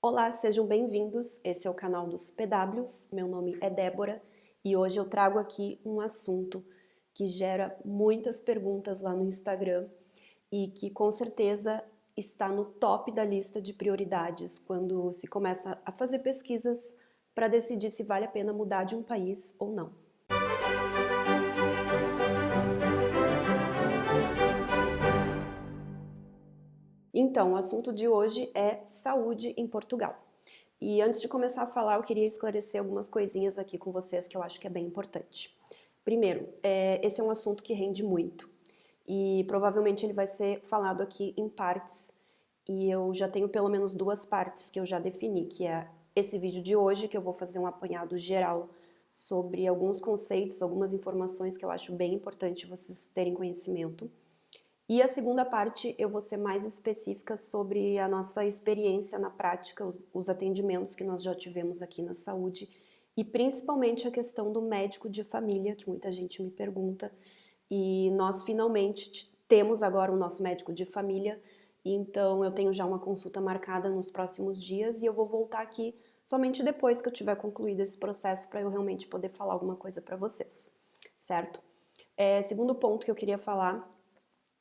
Olá, sejam bem-vindos. Esse é o canal dos PWs. Meu nome é Débora e hoje eu trago aqui um assunto que gera muitas perguntas lá no Instagram e que com certeza está no top da lista de prioridades quando se começa a fazer pesquisas para decidir se vale a pena mudar de um país ou não. Então, o assunto de hoje é saúde em Portugal. E antes de começar a falar, eu queria esclarecer algumas coisinhas aqui com vocês que eu acho que é bem importante. Primeiro, esse é um assunto que rende muito e provavelmente ele vai ser falado aqui em partes e eu já tenho pelo menos duas partes que eu já defini, que é esse vídeo de hoje, que eu vou fazer um apanhado geral sobre alguns conceitos, algumas informações que eu acho bem importante vocês terem conhecimento. E a segunda parte eu vou ser mais específica sobre a nossa experiência na prática, os atendimentos que nós já tivemos aqui na saúde e principalmente a questão do médico de família, que muita gente me pergunta. E nós finalmente temos agora o nosso médico de família, então eu tenho já uma consulta marcada nos próximos dias e eu vou voltar aqui somente depois que eu tiver concluído esse processo para eu realmente poder falar alguma coisa para vocês, certo? Segundo ponto que eu queria falar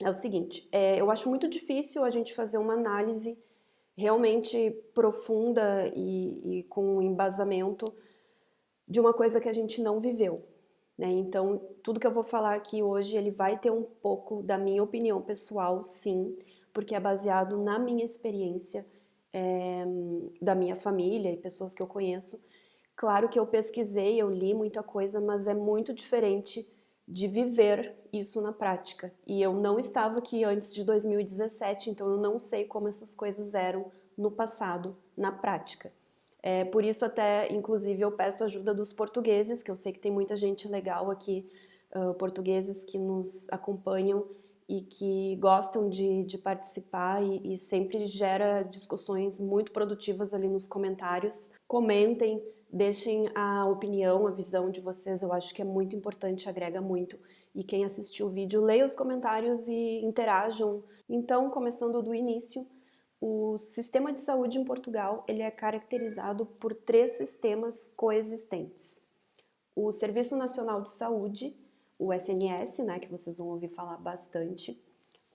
é o seguinte, eu acho muito difícil a gente fazer uma análise realmente profunda e com embasamento de uma coisa que a gente não viveu, né? Então, tudo que eu vou falar aqui hoje, ele vai ter um pouco da minha opinião pessoal, sim, porque é baseado na minha experiência, da minha família e pessoas que eu conheço. Claro que eu pesquisei, eu li muita coisa, mas é muito diferente de viver isso na prática. E eu não estava aqui antes de 2017, então eu não sei como essas coisas eram no passado, na prática. Por isso até, inclusive, eu peço ajuda dos portugueses, que eu sei que tem muita gente legal aqui, portugueses que nos acompanham e que gostam de participar e sempre gera discussões muito produtivas ali nos comentários. Comentem, deixem a opinião, a visão de vocês, eu acho que é muito importante, agrega muito. E quem assistiu o vídeo, leia os comentários e interajam. Então, começando do início, o sistema de saúde em Portugal ele é caracterizado por três sistemas coexistentes. O Serviço Nacional de Saúde, o SNS, né, que vocês vão ouvir falar bastante,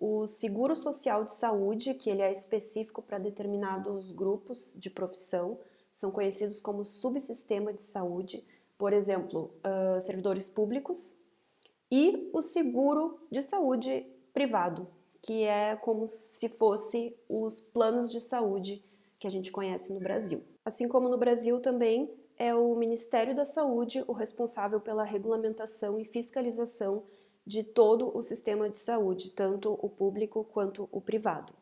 o Seguro Social de Saúde, que ele é específico para determinados grupos de profissão, são conhecidos como subsistema de saúde, por exemplo, servidores públicos, e o seguro de saúde privado, que é como se fosse os planos de saúde que a gente conhece no Brasil. Assim como no Brasil também é o Ministério da Saúde o responsável pela regulamentação e fiscalização de todo o sistema de saúde, tanto o público quanto o privado.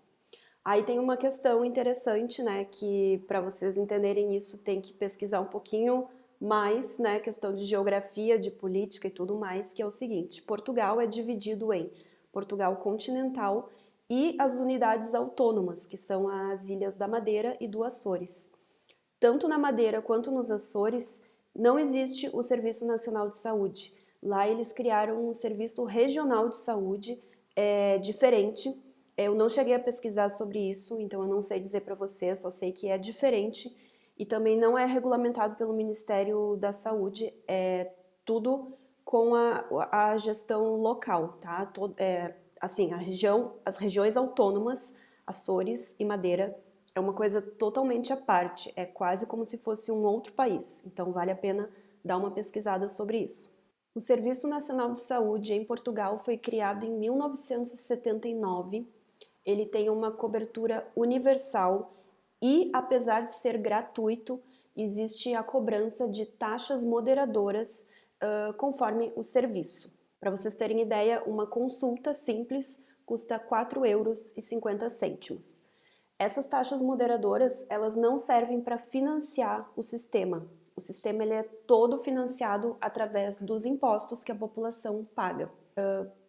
Aí tem uma questão interessante, né, que para vocês entenderem isso tem que pesquisar um pouquinho mais, né, questão de geografia, de política e tudo mais, que é o seguinte, Portugal é dividido em Portugal continental e as unidades autônomas, que são as Ilhas da Madeira e do Açores. Tanto na Madeira quanto nos Açores não existe o Serviço Nacional de Saúde. Lá eles criaram um serviço regional de saúde diferente. Eu não cheguei a pesquisar sobre isso, então eu não sei dizer para você, só sei que é diferente e também não é regulamentado pelo Ministério da Saúde, é tudo com a gestão local, tá? Assim, as regiões autônomas, Açores e Madeira, é uma coisa totalmente à parte, é quase como se fosse um outro país, então vale a pena dar uma pesquisada sobre isso. O Serviço Nacional de Saúde em Portugal foi criado em 1979, ele tem uma cobertura universal e, apesar de ser gratuito, existe a cobrança de taxas moderadoras conforme o serviço. Para vocês terem ideia, uma consulta simples custa R$ 4,50 €. Essas taxas moderadoras, elas não servem para financiar o sistema. O sistema ele é todo financiado através dos impostos que a população paga.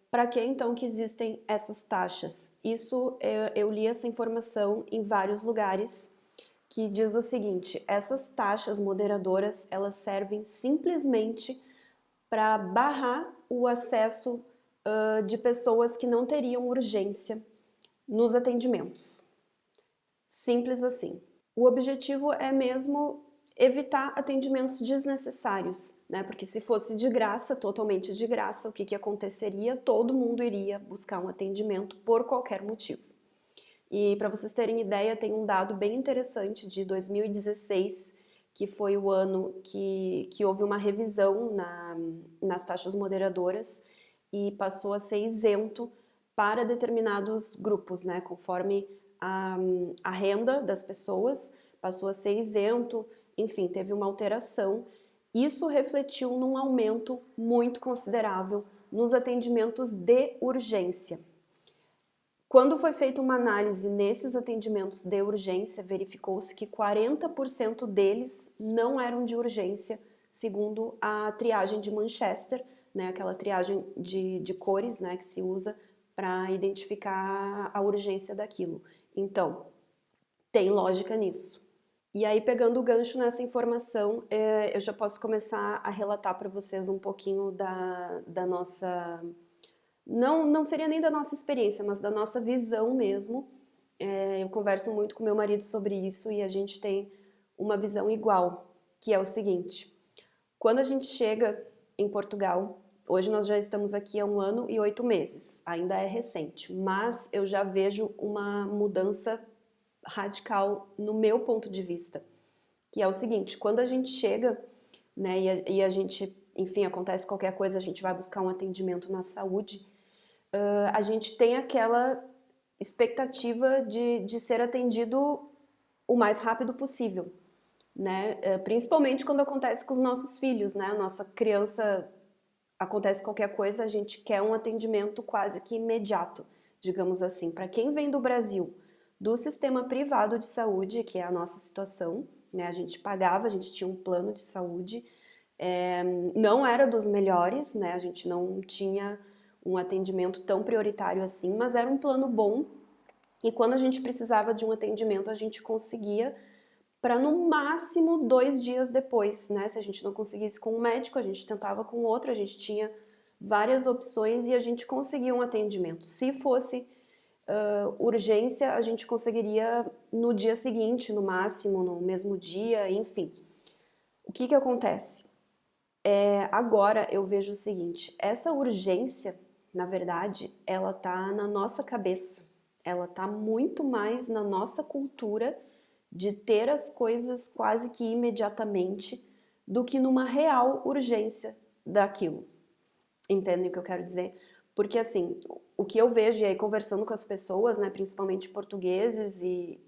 Para que então que existem essas taxas? Isso, eu li essa informação em vários lugares que diz o seguinte, essas taxas moderadoras, elas servem simplesmente para barrar o acesso de pessoas que não teriam urgência nos atendimentos. Simples assim. O objetivo é mesmo evitar atendimentos desnecessários, né? Porque se fosse de graça, totalmente de graça, o que que aconteceria? Todo mundo iria buscar um atendimento por qualquer motivo. E para vocês terem ideia, tem um dado bem interessante de 2016, que foi o ano que houve uma revisão nas taxas moderadoras e passou a ser isento para determinados grupos, né? Conforme a renda das pessoas passou a ser isento, enfim, teve uma alteração. Isso refletiu num aumento muito considerável nos atendimentos de urgência. Quando foi feita uma análise nesses atendimentos de urgência, verificou-se que 40% deles não eram de urgência, segundo a triagem de Manchester, né, aquela triagem de cores, né, que se usa para identificar a urgência daquilo. Então, tem lógica nisso. E aí, pegando o gancho nessa informação, eu já posso começar a relatar para vocês um pouquinho da nossa... Não seria nem da nossa experiência, mas da nossa visão mesmo. Eu converso muito com meu marido sobre isso e a gente tem uma visão igual, que é o seguinte: quando a gente chega em Portugal, hoje nós já estamos aqui há 1 ano e 8 meses, ainda é recente, mas eu já vejo uma mudança radical no meu ponto de vista, que é o seguinte: quando a gente chega, né, e a gente, enfim, acontece qualquer coisa, a gente vai buscar um atendimento na saúde, a gente tem aquela expectativa de ser atendido o mais rápido possível, né? Principalmente quando acontece com os nossos filhos, né? A nossa criança, acontece qualquer coisa, a gente quer um atendimento quase que imediato, digamos assim. Para quem vem do Brasil, do sistema privado de saúde, que é a nossa situação, né? A gente pagava, a gente tinha um plano de saúde, não era dos melhores, né? A gente não tinha um atendimento tão prioritário assim, mas era um plano bom. E quando a gente precisava de um atendimento, a gente conseguia para no máximo 2 dias depois, né? Se a gente não conseguisse com um médico, a gente tentava com outro, a gente tinha várias opções e a gente conseguia um atendimento. Se fosse urgência, a gente conseguiria no dia seguinte, no máximo, no mesmo dia, enfim. O que que acontece? Agora eu vejo o seguinte: essa urgência, na verdade, ela tá na nossa cabeça, ela tá muito mais na nossa cultura de ter as coisas quase que imediatamente do que numa real urgência daquilo. Entendem o que eu quero dizer? Porque assim, o que eu vejo e aí conversando com as pessoas, né, principalmente portugueses e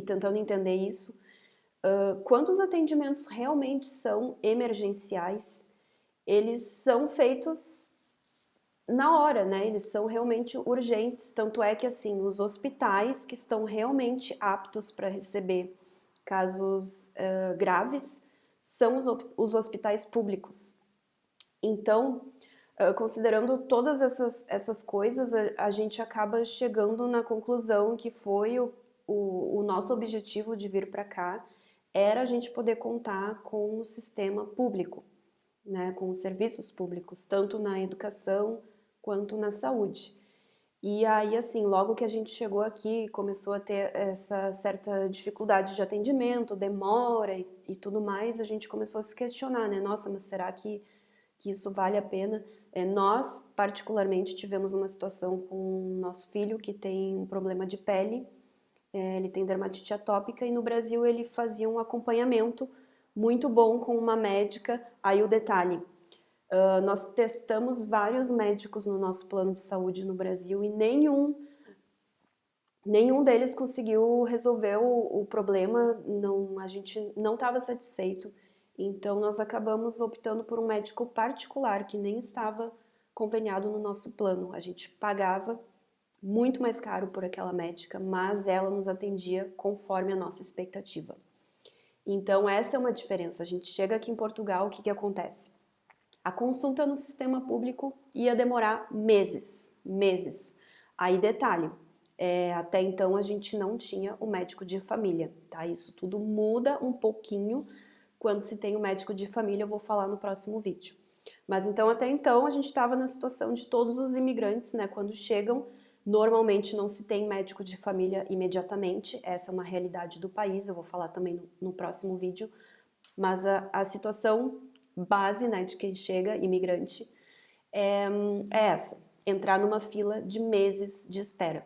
tentando entender isso, quantos atendimentos realmente são emergenciais, eles são feitos na hora, né? Eles são realmente urgentes, tanto é que assim, os hospitais que estão realmente aptos para receber casos graves são os hospitais públicos. Então, considerando todas essas coisas, a gente acaba chegando na conclusão que foi o nosso objetivo de vir para cá era a gente poder contar com o sistema público, né, com os serviços públicos, tanto na educação quanto na saúde. E aí, assim, logo que a gente chegou aqui, começou a ter essa certa dificuldade de atendimento, demora e tudo mais, a gente começou a se questionar, né? Nossa, mas será que isso vale a pena? Nós, particularmente, tivemos uma situação com o nosso filho que tem um problema de pele, ele tem dermatite atópica e no Brasil ele fazia um acompanhamento muito bom com uma médica. Aí o detalhe, nós testamos vários médicos no nosso plano de saúde no Brasil e nenhum deles conseguiu resolver o problema, não, a gente não estava satisfeito. Então nós acabamos optando por um médico particular que nem estava conveniado no nosso plano. A gente pagava muito mais caro por aquela médica, mas ela nos atendia conforme a nossa expectativa. Então essa é uma diferença. A gente chega aqui em Portugal, o que que acontece? A consulta no sistema público ia demorar meses, meses. Aí detalhe, até então a gente não tinha o médico de família, tá? Isso tudo muda um pouquinho quando se tem o médico de família, eu vou falar no próximo vídeo. Mas então até então a gente estava na situação de todos os imigrantes, né? Quando chegam, Normalmente não se tem médico de família imediatamente, essa é uma realidade do país, eu vou falar também no próximo vídeo, mas a situação base, né, de quem chega, imigrante, é essa, entrar numa fila de meses de espera.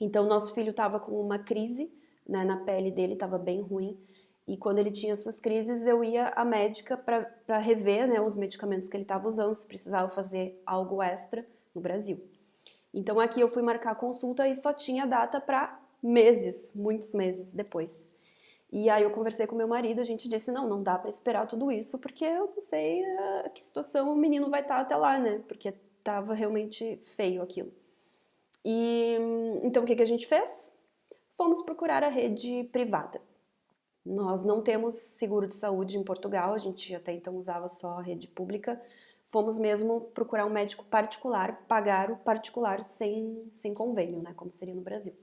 Então, nosso filho estava com uma crise, né, na pele dele, estava bem ruim, e quando ele tinha essas crises, eu ia à médica para rever, né, os medicamentos que ele estava usando, se precisava fazer algo extra no Brasil. Então aqui eu fui marcar a consulta e só tinha data para meses, muitos meses depois. E aí eu conversei com meu marido, a gente disse, não dá para esperar tudo isso, porque eu não sei que situação o menino vai estar até lá, né? Porque tava realmente feio aquilo. E então o que a gente fez? Fomos procurar a rede privada. Nós não temos seguro de saúde em Portugal, a gente até então usava só a rede pública. Fomos mesmo procurar um médico particular, pagar o particular sem convênio, né, como seria no Brasil.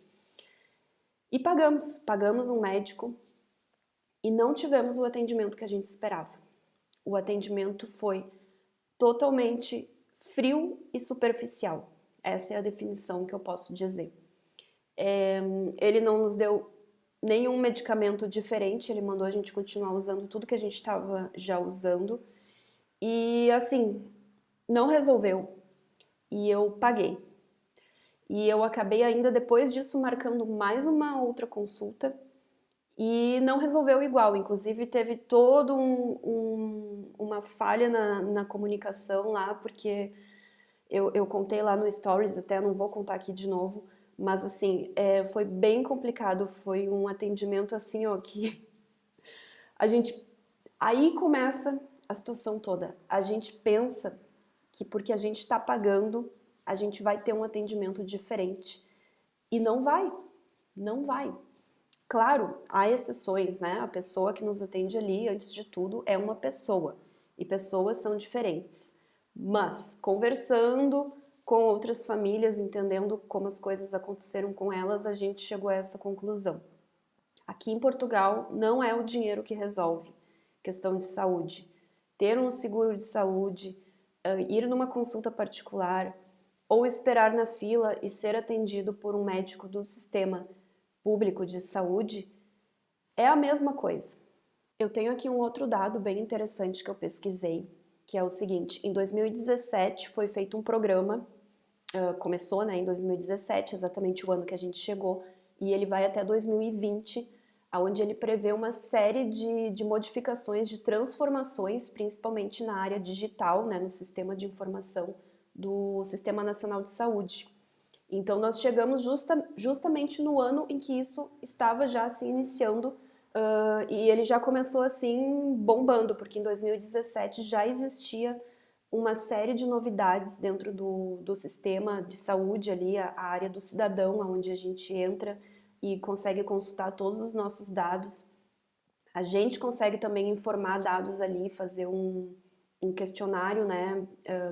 E pagamos um médico e não tivemos o atendimento que a gente esperava. O atendimento foi totalmente frio e superficial. Essa é a definição que eu posso dizer. Ele não nos deu nenhum medicamento diferente, ele mandou a gente continuar usando tudo que a gente estava já usando. E assim, não resolveu. E eu paguei. E eu acabei ainda depois disso marcando mais uma outra consulta e não resolveu igual. Inclusive teve todo uma falha na comunicação lá, porque eu contei lá no Stories, até não vou contar aqui de novo, mas assim, foi bem complicado, foi um atendimento assim, ó, que a gente... Aí começa a situação toda. A gente pensa que porque a gente está pagando, a gente vai ter um atendimento diferente. E não vai, não vai. Claro, há exceções, né? A pessoa que nos atende ali, antes de tudo, é uma pessoa. E pessoas são diferentes. Mas, conversando com outras famílias, entendendo como as coisas aconteceram com elas, a gente chegou a essa conclusão. Aqui em Portugal, não é o dinheiro que resolve questão de saúde. Ter um seguro de saúde, ir numa consulta particular ou esperar na fila e ser atendido por um médico do sistema público de saúde é a mesma coisa. Eu tenho aqui um outro dado bem interessante que eu pesquisei, que é o seguinte: em 2017 foi feito um programa, começou, né, em 2017, exatamente o ano que a gente chegou, e ele vai até 2020, onde ele prevê uma série de modificações, de transformações, principalmente na área digital, né, no sistema de informação do Sistema Nacional de Saúde. Então nós chegamos justamente no ano em que isso estava já se iniciando, e ele já começou assim bombando, porque em 2017 já existia uma série de novidades dentro do sistema de saúde ali, a área do cidadão, onde a gente entra e consegue consultar todos os nossos dados. A gente consegue também informar dados ali, fazer um questionário, né,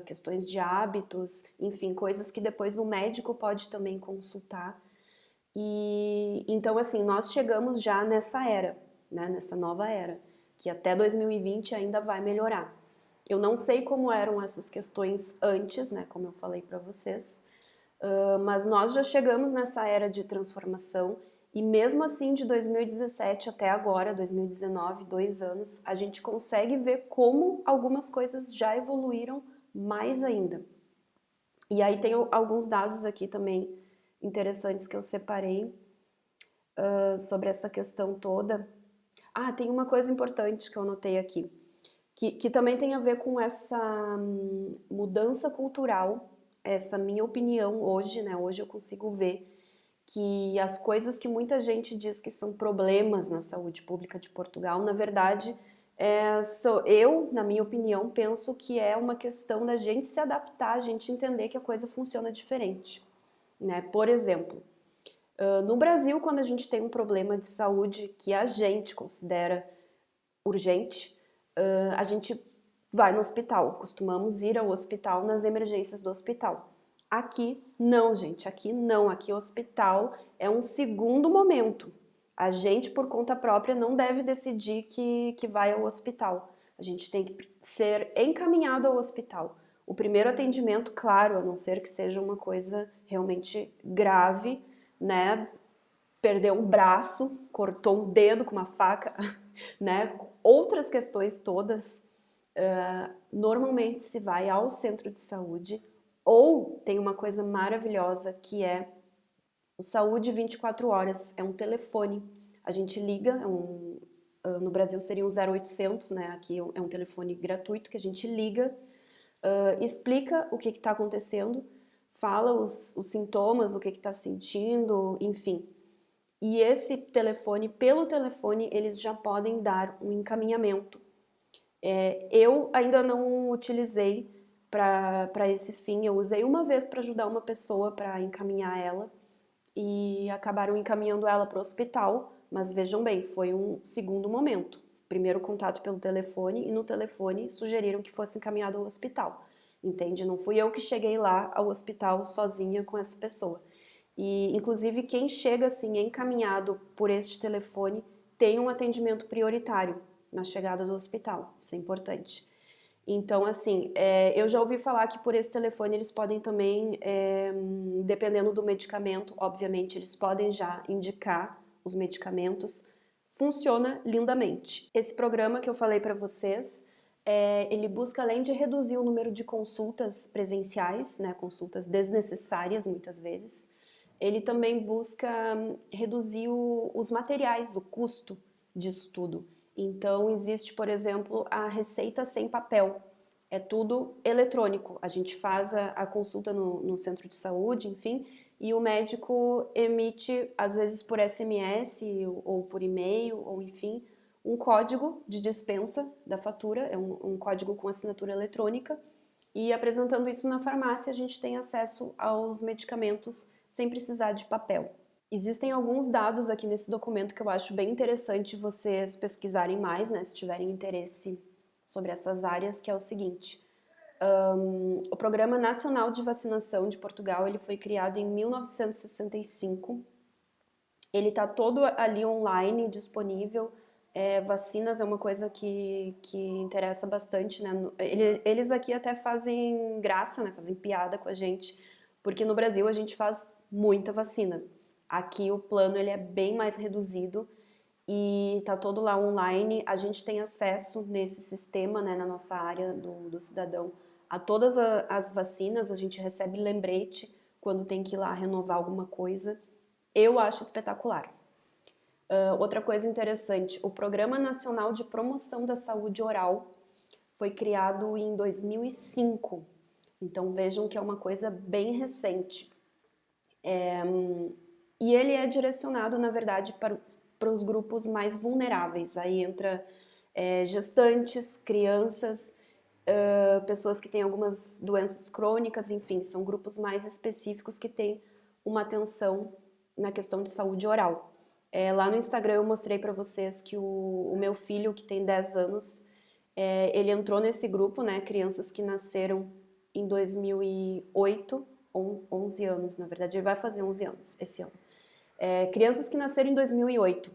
questões de hábitos, enfim, coisas que depois o médico pode também consultar. E então, assim, nós chegamos já nessa era, né, nessa nova era, que até 2020 ainda vai melhorar. Eu não sei como eram essas questões antes, né, como eu falei para vocês, mas nós já chegamos nessa era de transformação e mesmo assim de 2017 até agora, 2019, 2 anos, a gente consegue ver como algumas coisas já evoluíram mais ainda. E aí tem alguns dados aqui também interessantes que eu separei sobre essa questão toda. Ah, tem uma coisa importante que eu anotei aqui, que também tem a ver com essa mudança cultural, essa minha opinião hoje, né? Hoje eu consigo ver que as coisas que muita gente diz que são problemas na saúde pública de Portugal, na verdade, eu, na minha opinião, penso que é uma questão da gente se adaptar, a gente entender que a coisa funciona diferente, né? Por exemplo, no Brasil, quando a gente tem um problema de saúde que a gente considera urgente, a gente vai no hospital, costumamos ir ao hospital nas emergências do hospital. Aqui não, gente, aqui não, aqui o hospital é um segundo momento. A gente, por conta própria, não deve decidir que vai ao hospital. A gente tem que ser encaminhado ao hospital. O primeiro atendimento, claro, a não ser que seja uma coisa realmente grave, né? Perdeu um braço, cortou um dedo com uma faca, né? Outras questões todas, normalmente se vai ao centro de saúde, ou tem uma coisa maravilhosa que é o Saúde 24 horas, é um telefone. A gente liga, no Brasil seria um 0800, né? Aqui é um telefone gratuito que a gente liga, explica o que está acontecendo, fala os sintomas, o que está sentindo, enfim. E esse telefone, pelo telefone, eles já podem dar um encaminhamento. Eu ainda não utilizei para esse fim, eu usei uma vez para ajudar uma pessoa, para encaminhar ela, e acabaram encaminhando ela para o hospital, mas vejam bem, foi um segundo momento. Primeiro contato pelo telefone, e no telefone sugeriram que fosse encaminhado ao hospital, entende? Não fui eu que cheguei lá ao hospital sozinha com essa pessoa. E, inclusive, quem chega assim encaminhado por este telefone tem um atendimento prioritário na chegada do hospital, isso é importante. Então, assim, eu já ouvi falar que por esse telefone eles podem também, dependendo do medicamento, obviamente, eles podem já indicar os medicamentos. Funciona lindamente. Esse programa que eu falei para vocês, ele busca, além de reduzir o número de consultas presenciais, né, consultas desnecessárias muitas vezes, ele também busca reduzir os materiais, o custo disso tudo. Então, existe, por exemplo, a receita sem papel. É tudo eletrônico. A gente faz a consulta no centro de saúde, enfim, e o médico emite, às vezes por SMS ou por e-mail, ou enfim, um código de dispensa da fatura, é um código com assinatura eletrônica, e apresentando isso na farmácia, a gente tem acesso aos medicamentos sem precisar de papel. Existem alguns dados aqui nesse documento que eu acho bem interessante vocês pesquisarem mais, né, se tiverem interesse sobre essas áreas, que é o seguinte. O Programa Nacional de Vacinação de Portugal, ele foi criado em 1965. Ele está todo ali online, disponível. Vacinas é uma coisa que interessa bastante, né? Eles aqui até fazem graça, né? Fazem piada com a gente, porque no Brasil a gente faz muita vacina. Aqui o plano ele é bem mais reduzido e tá todo lá online. A gente tem acesso nesse sistema, né, na nossa área do cidadão, a todas as vacinas. A gente recebe lembrete quando tem que ir lá renovar alguma coisa. Eu acho espetacular. Outra coisa interessante, o Programa Nacional de Promoção da Saúde Oral foi criado em 2005. Então vejam que é uma coisa bem recente. E ele é direcionado, na verdade, para os grupos mais vulneráveis. Aí entra gestantes, crianças, pessoas que têm algumas doenças crônicas, enfim, são grupos mais específicos que têm uma atenção na questão de saúde oral. Lá no Instagram eu mostrei para vocês que o meu filho, que tem 10 anos, ele entrou nesse grupo, né, crianças que nasceram em 2008, 11 anos, na verdade, ele vai fazer 11 anos esse ano. Crianças que nasceram em 2008,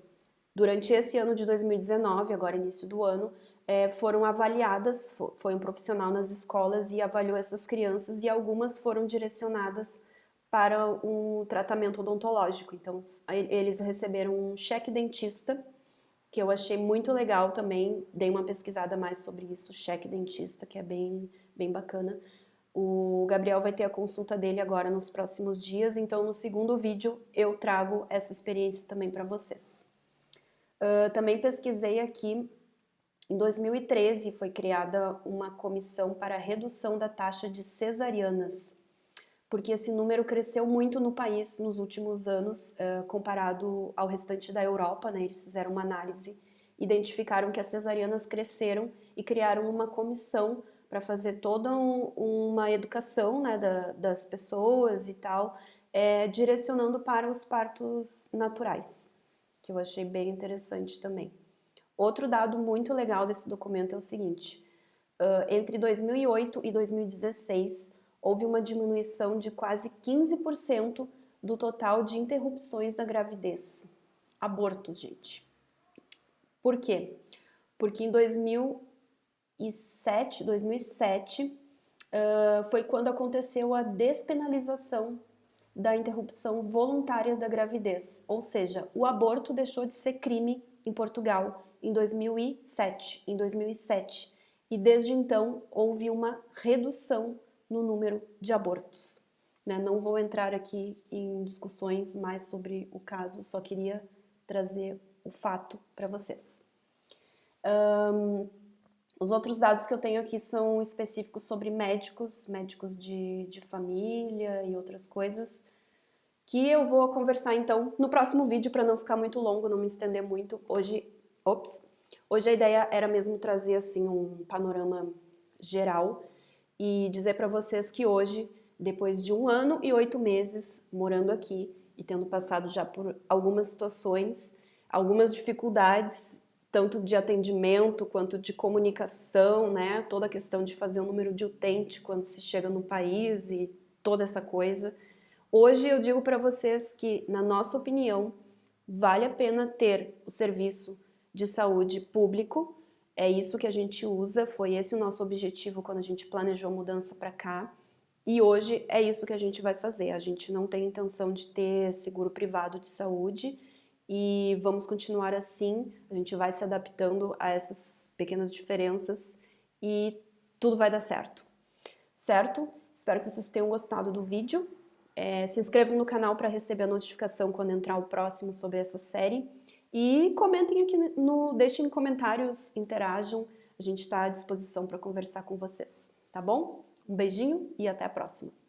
durante esse ano de 2019, agora início do ano, foram avaliadas, foi um profissional nas escolas e avaliou essas crianças, e algumas foram direcionadas para um tratamento odontológico. Então, eles receberam um cheque dentista, que eu achei muito legal também, dei uma pesquisada mais sobre isso, cheque dentista, que é bem, bem bacana. O Gabriel vai ter a consulta dele agora nos próximos dias, então no segundo vídeo eu trago essa experiência também para vocês. Também pesquisei aqui, em 2013 foi criada uma comissão para a redução da taxa de cesarianas, porque esse número cresceu muito no país nos últimos anos, comparado ao restante da Europa, né? Eles fizeram uma análise, identificaram que as cesarianas cresceram e criaram uma comissão para fazer toda uma educação, né, das pessoas e tal, direcionando para os partos naturais, que eu achei bem interessante também. Outro dado muito legal desse documento é o seguinte: entre 2008 e 2016, houve uma diminuição de quase 15% do total de interrupções da gravidez. Abortos, gente. Por quê? Porque em 2007, foi quando aconteceu a despenalização da interrupção voluntária da gravidez, ou seja, o aborto deixou de ser crime em Portugal em 2007, e desde então houve uma redução no número de abortos. Né? Não vou entrar aqui em discussões mais sobre o caso, só queria trazer o fato para vocês. Os outros dados que eu tenho aqui são específicos sobre médicos de família e outras coisas, que eu vou conversar então no próximo vídeo para não ficar muito longo, não me estender muito. Hoje a ideia era mesmo trazer assim um panorama geral e dizer para vocês que hoje, depois de 1 ano e 8 meses morando aqui e tendo passado já por algumas situações, algumas dificuldades, tanto de atendimento quanto de comunicação, né? Toda a questão de fazer um número de utente quando se chega no país e toda essa coisa. Hoje eu digo para vocês que, na nossa opinião, vale a pena ter o serviço de saúde público. É isso que a gente usa, foi esse o nosso objetivo quando a gente planejou a mudança para cá. E hoje é isso que a gente vai fazer. A gente não tem intenção de ter seguro privado de saúde e vamos continuar assim. A gente vai se adaptando a essas pequenas diferenças e tudo vai dar certo. Certo? Espero que vocês tenham gostado do vídeo. Se inscrevam no canal para receber a notificação quando entrar o próximo sobre essa série. E comentem aqui, deixem comentários, interajam. A gente está à disposição para conversar com vocês, tá bom? Um beijinho e até a próxima.